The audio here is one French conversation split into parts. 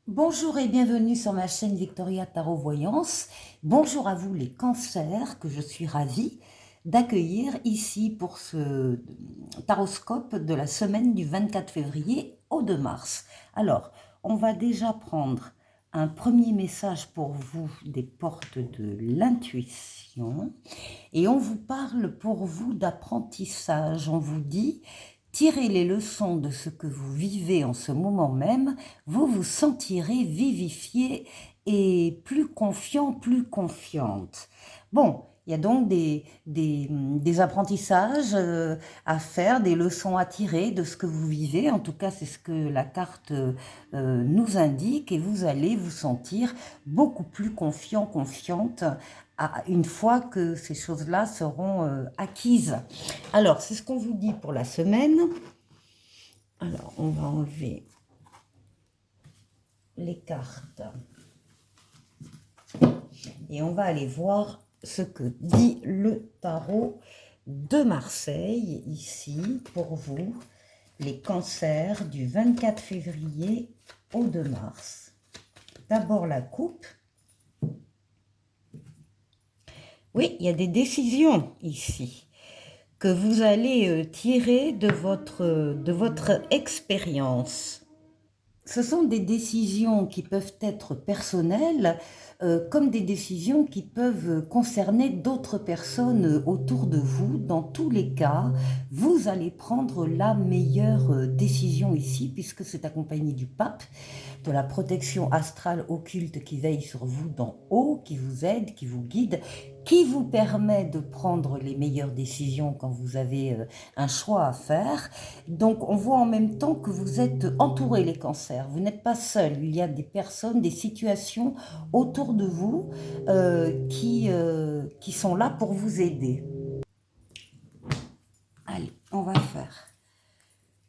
Bonjour et bienvenue sur ma chaîne Victoria Tarot Voyance. Bonjour à vous les cancers que je suis ravie d'accueillir ici pour ce taroscope de la semaine du 24 février au 2 mars. Alors, on va déjà prendre un premier message pour vous des portes de l'intuition et on vous parle pour vous d'apprentissage. On vous dit: tirez les leçons de ce que vous vivez en ce moment même, vous vous sentirez vivifié et plus confiant, plus confiante. Bon, il y a donc des apprentissages à faire, des leçons à tirer de ce que vous vivez. En tout cas, c'est ce que la carte nous indique et vous allez vous sentir beaucoup plus confiant, confiante une fois que ces choses-là seront acquises. Alors, c'est ce qu'on vous dit pour la semaine. Alors, on va enlever les cartes. Et on va aller voir ce que dit le tarot de Marseille, ici, pour vous, les cancers du 24 février au 2 mars. D'abord la coupe. Oui, il y a des décisions ici que vous allez tirer de votre expérience. Ce sont des décisions qui peuvent être personnelles, comme des décisions qui peuvent concerner d'autres personnes autour de vous. Dans tous les cas, vous allez prendre la meilleure décision ici, puisque c'est accompagné du pape, de la protection astrale occulte qui veille sur vous d'en haut, qui vous aide, qui vous guide, qui vous permet de prendre les meilleures décisions quand vous avez un choix à faire. Donc on voit en même temps que vous êtes entourés, les cancers, vous n'êtes pas seuls, il y a des personnes, des situations autour de vous qui sont là pour vous aider. Allez, on va faire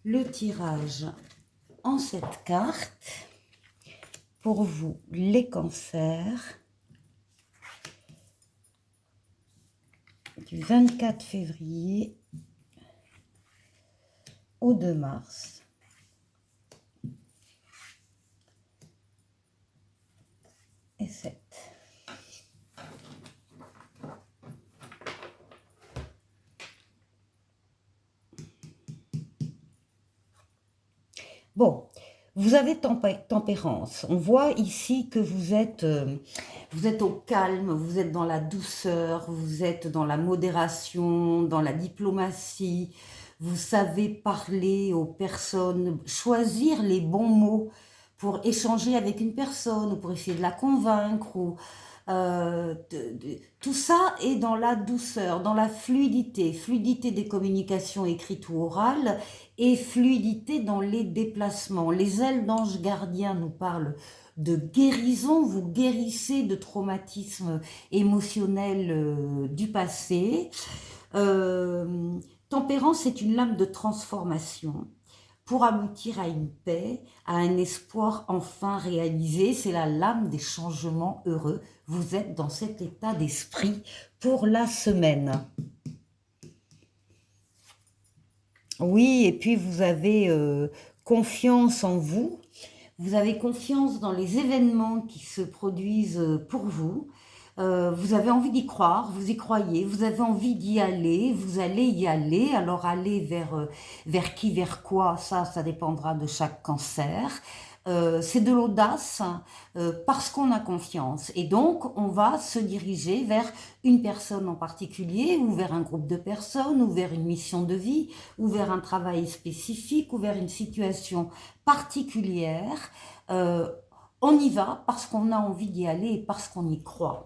le tirage en cette carte pour vous les cancers du 24 février au 2 mars. Et 7. Bon, vous avez tempérance. On voit ici que vous êtes au calme, vous êtes dans la douceur, vous êtes dans la modération, dans la diplomatie. Vous savez parler aux personnes, choisir les bons mots pour échanger avec une personne ou pour essayer de la convaincre. Tout ça est dans la douceur, dans la fluidité, fluidité des communications écrites ou orales et fluidité dans les déplacements. Les ailes d'ange gardien nous parlent de guérison, vous guérissez de traumatismes émotionnels du passé. Tempérance est une lame de transformation pour aboutir à une paix, à un espoir enfin réalisé. C'est la lame des changements heureux. Vous êtes dans cet état d'esprit pour la semaine. Oui, et puis vous avez confiance en vous. Vous avez confiance dans les événements qui se produisent pour vous. Vous avez envie d'y croire, vous y croyez, vous avez envie d'y aller, vous allez y aller. Alors aller vers qui, vers quoi, ça dépendra de chaque cancer. C'est de l'audace parce qu'on a confiance. Et donc, on va se diriger vers une personne en particulier, ou vers un groupe de personnes, ou vers une mission de vie, ou vers un travail spécifique, ou vers une situation particulière. On y va parce qu'on a envie d'y aller et parce qu'on y croit.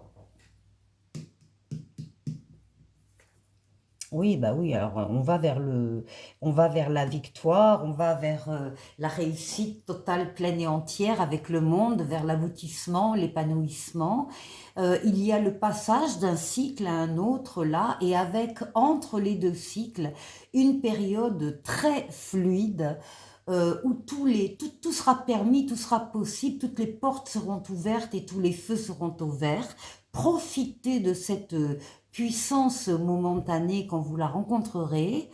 Oui, bah oui, alors on va vers la victoire, on va vers la réussite totale, pleine et entière avec le monde, vers l'aboutissement, l'épanouissement. Il y a le passage d'un cycle à un autre là, et avec, entre les deux cycles, une période très fluide, où tout sera permis, tout sera possible, toutes les portes seront ouvertes et tous les feux seront ouverts. Profitez de cette puissance momentanée quand vous la rencontrerez.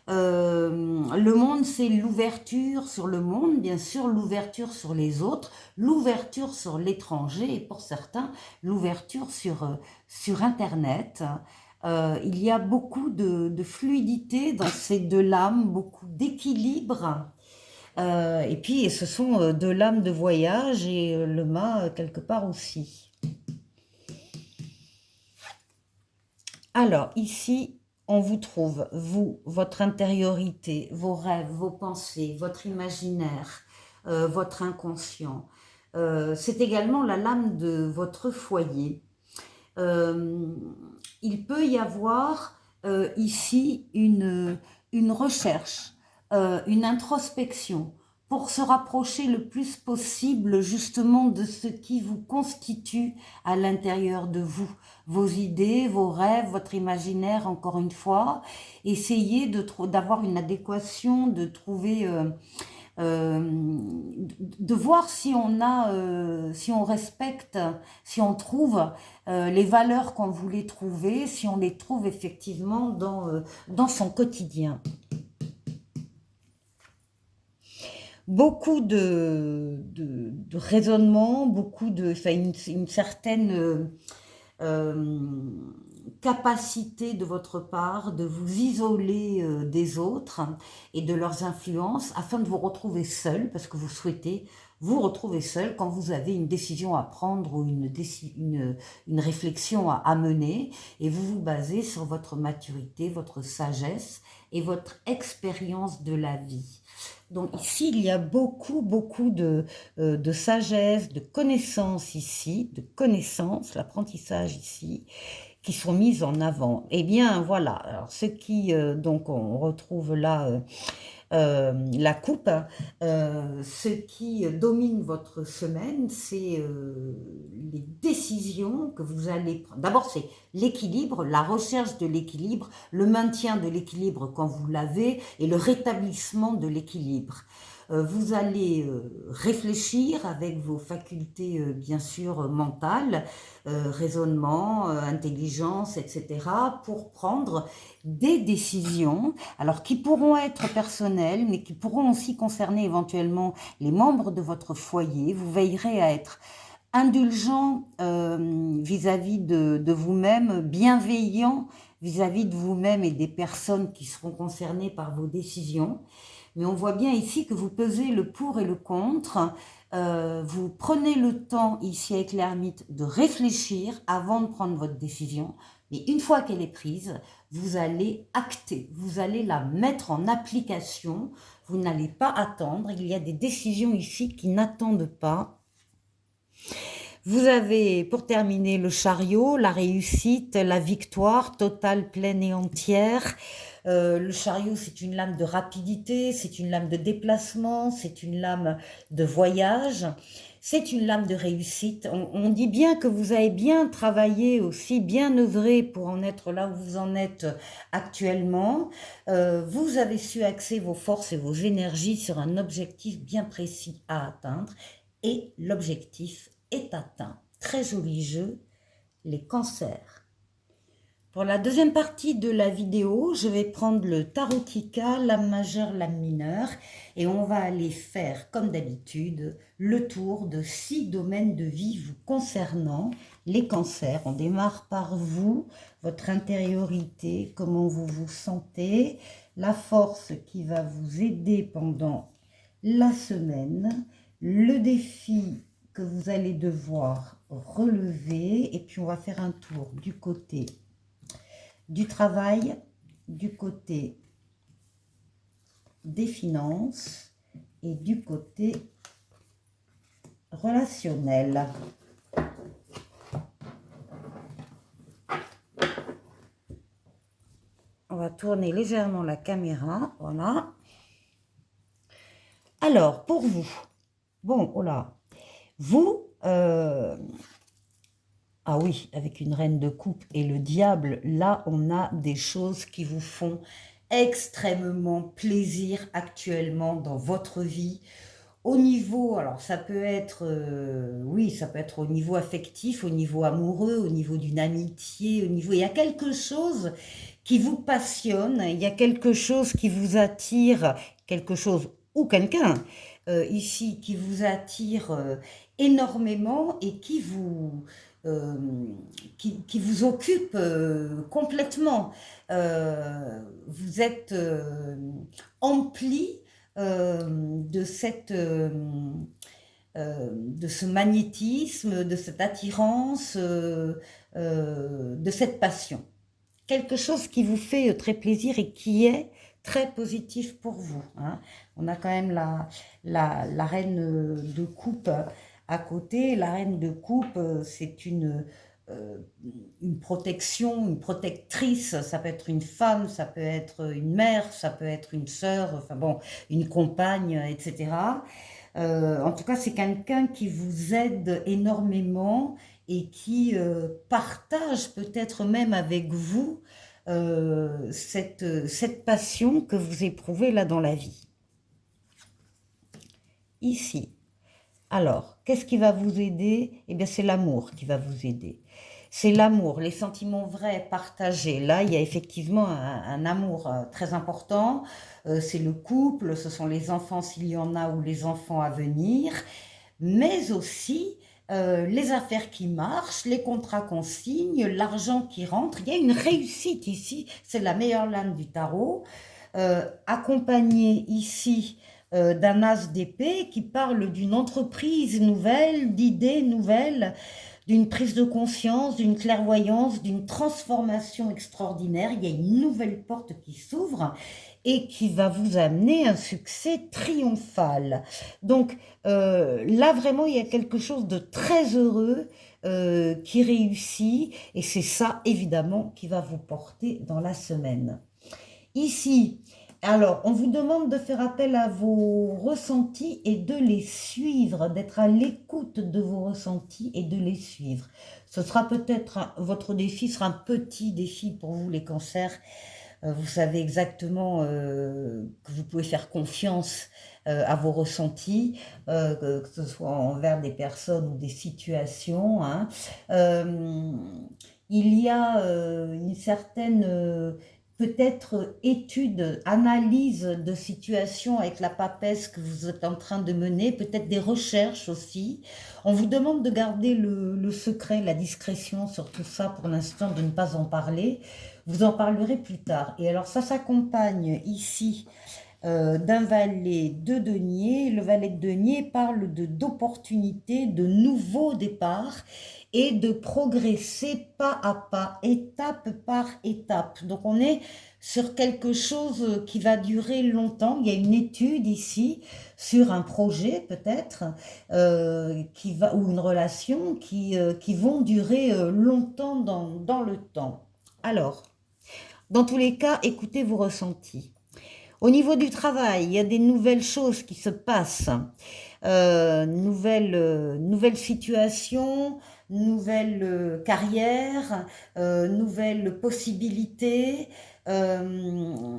Le monde, c'est l'ouverture sur le monde, bien sûr, l'ouverture sur les autres, l'ouverture sur l'étranger et pour certains, l'ouverture sur Internet. Il y a beaucoup de fluidité dans ces deux lames, beaucoup d'équilibre. Et puis, ce sont deux lames de voyage et le mât quelque part aussi. Alors, ici, on vous trouve, vous, votre intériorité, vos rêves, vos pensées, votre imaginaire, votre inconscient. C'est également la lame de votre foyer. Il peut y avoir ici une recherche, une introspection pour se rapprocher le plus possible justement de ce qui vous constitue à l'intérieur de vous, vos idées, vos rêves, votre imaginaire, encore une fois. Essayez d'avoir une adéquation, de trouver... de voir si on a, si on respecte, si on trouve les valeurs qu'on voulait trouver, si on les trouve effectivement dans son quotidien. Beaucoup de raisonnement, beaucoup de, enfin une certaine capacité de votre part de vous isoler des autres et de leurs influences afin de vous retrouver seul, parce que vous souhaitez vous retrouver seul quand vous avez une décision à prendre ou une réflexion à mener, et vous vous basez sur votre maturité, votre sagesse et votre expérience de la vie. Donc ici, il y a beaucoup de sagesse, de connaissances ici, de connaissances, l'apprentissage ici, qui sont mises en avant. Eh bien, voilà. Alors, ce qui, donc, on retrouve là la coupe. Ce qui domine votre semaine, c'est les décisions que vous allez prendre. D'abord, c'est l'équilibre, la recherche de l'équilibre, le maintien de l'équilibre quand vous l'avez et le rétablissement de l'équilibre. Vous allez réfléchir avec vos facultés bien sûr mentales, raisonnement, intelligence, etc. pour prendre des décisions, alors qui pourront être personnelles, mais qui pourront aussi concerner éventuellement les membres de votre foyer. Vous veillerez à être indulgent vis-à-vis de vous-même, bienveillant vis-à-vis de vous-même et des personnes qui seront concernées par vos décisions. Mais on voit bien ici que vous pesez le pour et le contre. Vous prenez le temps ici avec l'ermite de réfléchir avant de prendre votre décision. Mais une fois qu'elle est prise, vous allez acter, vous allez la mettre en application. Vous n'allez pas attendre. Il y a des décisions ici qui n'attendent pas. Vous avez, pour terminer, le chariot, la réussite, la victoire totale, pleine et entière. Le chariot, c'est une lame de rapidité, c'est une lame de déplacement, c'est une lame de voyage, c'est une lame de réussite. On dit bien que vous avez bien travaillé aussi, bien œuvré pour en être là où vous en êtes actuellement. Vous avez su axer vos forces et vos énergies sur un objectif bien précis à atteindre et l'objectif est atteint. Très joli jeu, les cancers. Pour la deuxième partie de la vidéo, je vais prendre le tarot Kika, lame majeure, lame mineure, et on va aller faire, comme d'habitude, le tour de 6 domaines de vie vous concernant, les cancers. On démarre par vous, votre intériorité, comment vous vous sentez, la force qui va vous aider pendant la semaine, le défi que vous allez devoir relever, et puis on va faire un tour du côté du travail, du côté des finances et du côté relationnel. On va tourner légèrement la caméra, voilà. Alors, pour vous, bon, oh là, vous, ah oui, avec une reine de coupe et le diable, là, on a des choses qui vous font extrêmement plaisir actuellement dans votre vie. Au niveau, alors ça peut être, oui, ça peut être au niveau affectif, au niveau amoureux, au niveau d'une amitié, au niveau, il y a quelque chose qui vous passionne, il y a quelque chose qui vous attire, quelque chose ou quelqu'un ici qui vous attire énormément et euh, qui vous occupe complètement. Vous êtes empli de ce magnétisme, de cette attirance, de cette passion. Quelque chose qui vous fait très plaisir et qui est très positif pour vous. Hein. On a quand même la reine de coupe à côté. La reine de coupe, c'est une protection, une protectrice. Ça peut être une femme, ça peut être une mère, ça peut être une sœur, enfin bon, une compagne, etc. En tout cas, c'est quelqu'un qui vous aide énormément et qui partage peut-être même avec vous cette passion que vous éprouvez là dans la vie. Ici. Alors, qu'est-ce qui va vous aider? Eh bien, c'est l'amour qui va vous aider. C'est l'amour, les sentiments vrais, partagés. Là, il y a effectivement un amour très important. C'est le couple, ce sont les enfants s'il y en a ou les enfants à venir, mais aussi les affaires qui marchent, les contrats qu'on signe, l'argent qui rentre. Il y a une réussite ici, c'est la meilleure lame du tarot, accompagnée ici d'un as d'épée qui parle d'une entreprise nouvelle, d'idées nouvelles, d'une prise de conscience, d'une clairvoyance, d'une transformation extraordinaire. Il y a une nouvelle porte qui s'ouvre et qui va vous amener un succès triomphal. Donc là, vraiment, il y a quelque chose de très heureux qui réussit et c'est ça, évidemment, qui va vous porter dans la semaine. Ici, alors, on vous demande de faire appel à vos ressentis et de les suivre, d'être à l'écoute de vos ressentis et de les suivre. Ce sera peut-être, votre défi sera un petit défi pour vous les cancers. Vous savez exactement que vous pouvez faire confiance à vos ressentis, que ce soit envers des personnes ou des situations. Hein. Il y a une certaine peut-être étude, analyse de situation avec la papesse que vous êtes en train de mener, peut-être des recherches aussi. On vous demande de garder le secret, la discrétion sur tout ça pour l'instant, de ne pas en parler. Vous en parlerez plus tard. Et alors ça s'accompagne ici d'un valet de denier. Le valet de denier parle d'opportunités, de nouveaux départs et de progresser pas à pas, étape par étape. Donc on est sur quelque chose qui va durer longtemps. Il y a une étude ici sur un projet peut-être ou une relation qui vont durer longtemps dans le temps. Alors, dans tous les cas, écoutez vos ressentis. Au niveau du travail, il y a des nouvelles choses qui se passent, nouvelles situations, nouvelles carrières, nouvelles possibilités. On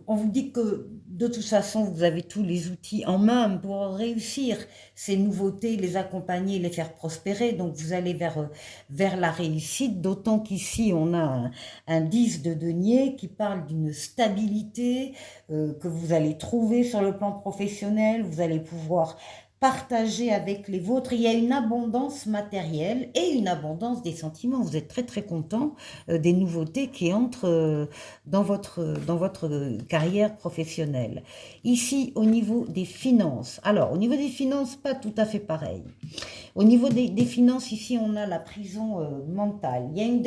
vous dit que de toute façon, vous avez tous les outils en main pour réussir ces nouveautés, les accompagner, les faire prospérer. Donc vous allez vers la réussite, d'autant qu'ici on a un 10 de denier qui parle d'une stabilité que vous allez trouver sur le plan professionnel. Vous allez pouvoir partager avec les vôtres. Il y a une abondance matérielle et une abondance des sentiments. Vous êtes très très content des nouveautés qui entrent dans votre carrière professionnelle. Ici, au niveau des finances. Alors, au niveau des finances, pas tout à fait pareil. Au niveau des finances, ici, on a la prison mentale. Il y a une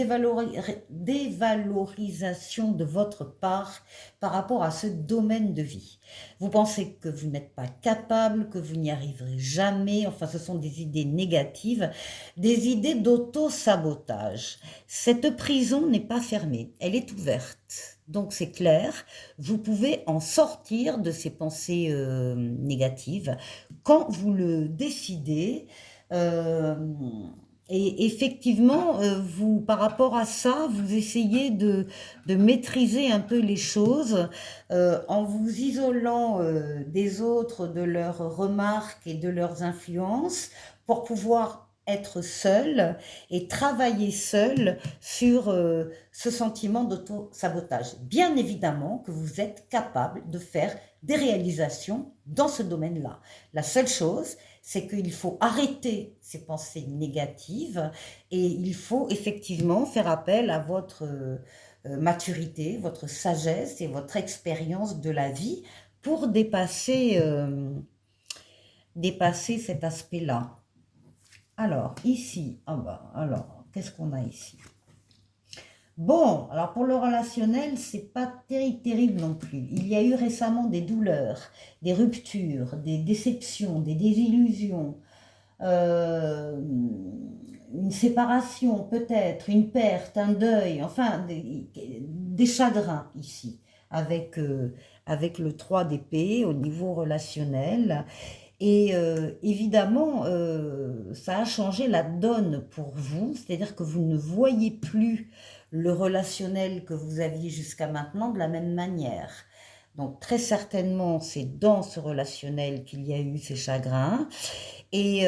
dévalorisation de votre part par rapport à ce domaine de vie. Vous pensez que vous n'êtes pas capable, que vous n'y arriverez jamais. Enfin, ce sont des idées négatives, des idées d'auto-sabotage. Cette prison n'est pas fermée, elle est ouverte. Donc c'est clair, vous pouvez en sortir de ces pensées négatives quand vous le décidez. Et effectivement, vous, par rapport à ça, vous essayez de maîtriser un peu les choses en vous isolant des autres, de leurs remarques et de leurs influences, pour pouvoir être seul et travailler seul sur ce sentiment d'auto-sabotage. Bien évidemment que vous êtes capable de faire des réalisations dans ce domaine-là. La seule chose, c'est qu'il faut arrêter ces pensées négatives et il faut effectivement faire appel à votre maturité, votre sagesse et votre expérience de la vie pour dépasser cet aspect-là. Alors, ici, alors, qu'est-ce qu'on a ici? Bon, alors pour le relationnel, c'est pas terrible non plus. Il y a eu récemment des douleurs, des ruptures, des déceptions, des désillusions, une séparation peut-être, une perte, un deuil, enfin des chagrins ici, avec le 3 d'épée au niveau relationnel. Et évidemment, ça a changé la donne pour vous, c'est-à-dire que vous ne voyez plus le relationnel que vous aviez jusqu'à maintenant de la même manière. Donc très certainement, c'est dans ce relationnel qu'il y a eu ces chagrins. Et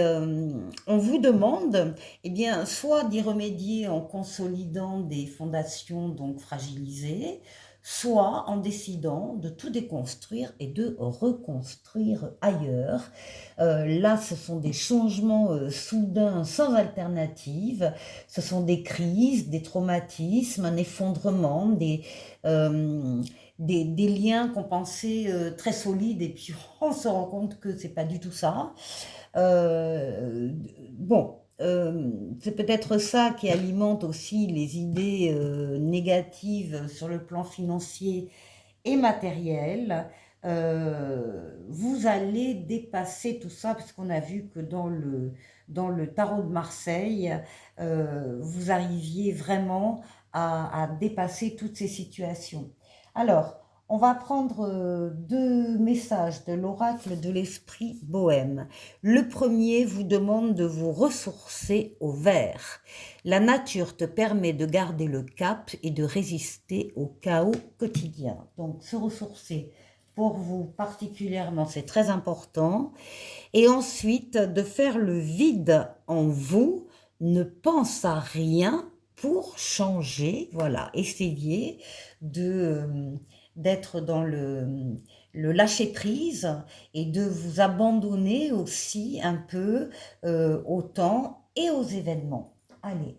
on vous demande, eh bien, soit d'y remédier en consolidant des fondations donc fragilisées, soit en décidant de tout déconstruire et de reconstruire ailleurs. Là, ce sont des changements soudains, sans alternative. Ce sont des crises, des traumatismes, un effondrement, des liens qu'on pensait très solides et puis on se rend compte que c'est pas du tout ça. Bon, c'est peut-être ça qui alimente aussi les idées négatives sur le plan financier et matériel. Vous allez dépasser tout ça, parce qu'on a vu que dans le tarot de Marseille, vous arriviez vraiment à dépasser toutes ces situations. Alors, on va prendre deux messages de l'oracle de l'esprit bohème. Le premier vous demande de vous ressourcer au vert. La nature te permet de garder le cap et de résister au chaos quotidien. Donc, se ressourcer pour vous particulièrement, c'est très important. Et ensuite, de faire le vide en vous, ne pense à rien pour changer. Voilà, essayez d'être dans le lâcher-prise et de vous abandonner aussi un peu au temps et aux événements. Allez,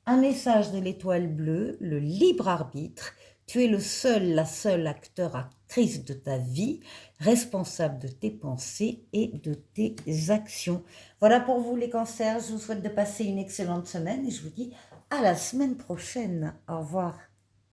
un message de l'étoile bleue, le libre arbitre. Tu es le seul, la seule acteur, actrice de ta vie, responsable de tes pensées et de tes actions. Voilà pour vous les cancers, je vous souhaite de passer une excellente semaine et je vous dis à la semaine prochaine. Au revoir.